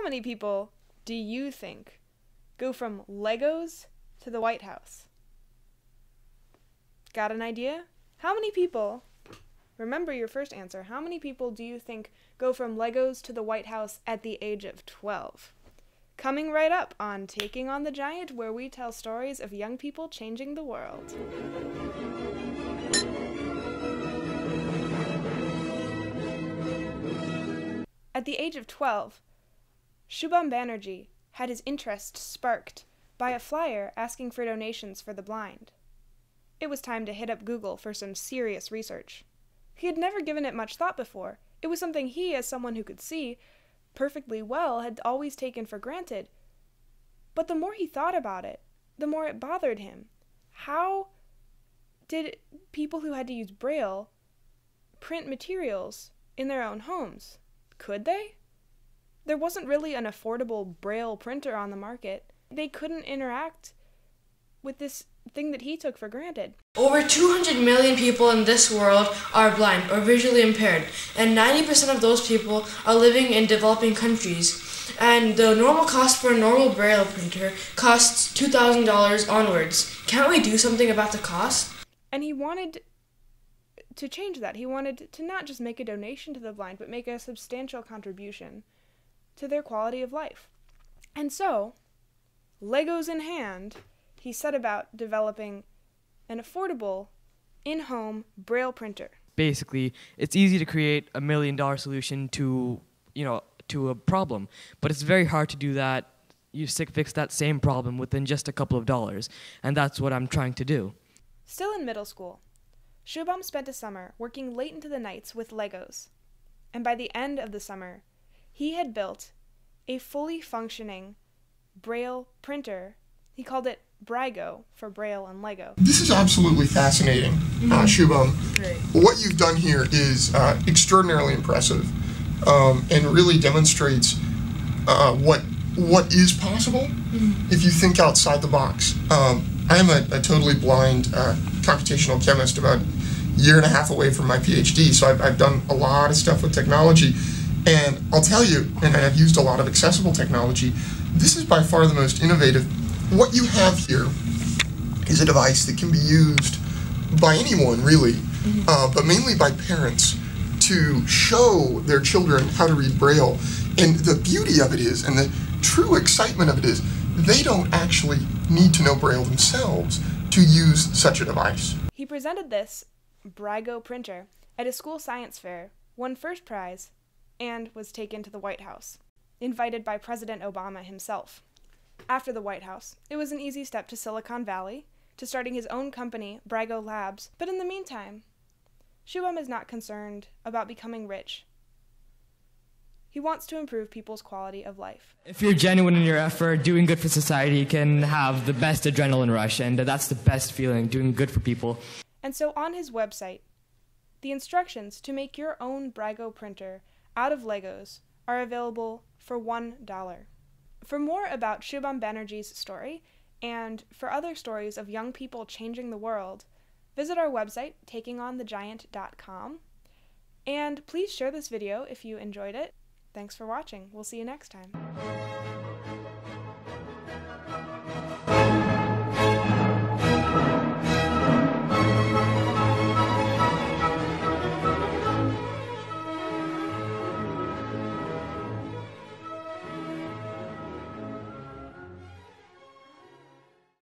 How many people do you think go from Legos to the White House? Got an idea? How many people, remember your first answer, how many people do you think go from Legos to the White House at the age of 12? Coming right up on Taking on the Giant, where we tell stories of young people changing the world. At the age of 12, Shubham Banerjee had his interest sparked by a flyer asking for donations for the blind. It was time to hit up Google for some serious research. He had never given it much thought before. It was something he, as someone who could see perfectly well, had always taken for granted. But the more he thought about it, the more it bothered him. How did people who had to use Braille print materials in their own homes? Could they? There wasn't really an affordable Braille printer on the market. They couldn't interact with this thing that he took for granted. Over 200 million people in this world are blind or visually impaired, and 90% of those people are living in developing countries. And the normal cost for a normal Braille printer costs $2,000 onwards. Can't we do something about the cost? And he wanted to change that. He wanted to not just make a donation to the blind, but make a substantial contribution to their quality of life. And so, Legos in hand, he set about developing an affordable, in-home Braille printer. Basically, it's easy to create $1 million solution to a problem, but it's very hard to do that. You fix that same problem within just a couple of dollars, and that's what I'm trying to do. Still in middle school, Shubham spent a summer working late into the nights with Legos, and by the end of the summer, he had built a fully functioning Braille printer. He called it Brago for Braille and Lego. This is absolutely fascinating, Shubham. Great. What you've done here is extraordinarily impressive and really demonstrates what is possible if you think outside the box. I'm a totally blind computational chemist, about a year and a half away from my PhD, so I've done a lot of stuff with technology. And I'll tell you, and I've used a lot of accessible technology, this is by far the most innovative. What you have here is a device that can be used by anyone, really, but mainly by parents to show their children how to read Braille. And the beauty of it is, and the true excitement of it is, they don't actually need to know Braille themselves to use such a device. He presented this Brago printer at a school science fair, won first prize, and was taken to the White House, invited by President Obama himself. After the White House, it was an easy step to Silicon Valley, to starting his own company, Brago Labs. But in the meantime, Shubham is not concerned about becoming rich. He wants to improve people's quality of life. If you're genuine in your effort, doing good for society can have the best adrenaline rush, and that's the best feeling, doing good for people. And so on his website, the instructions to make your own Brago printer out of Legos are available for $1. For more about Shubham Banerjee's story, and for other stories of young people changing the world, visit our website, takingonthegiant.com. And please share this video if you enjoyed it. Thanks for watching. We'll see you next time.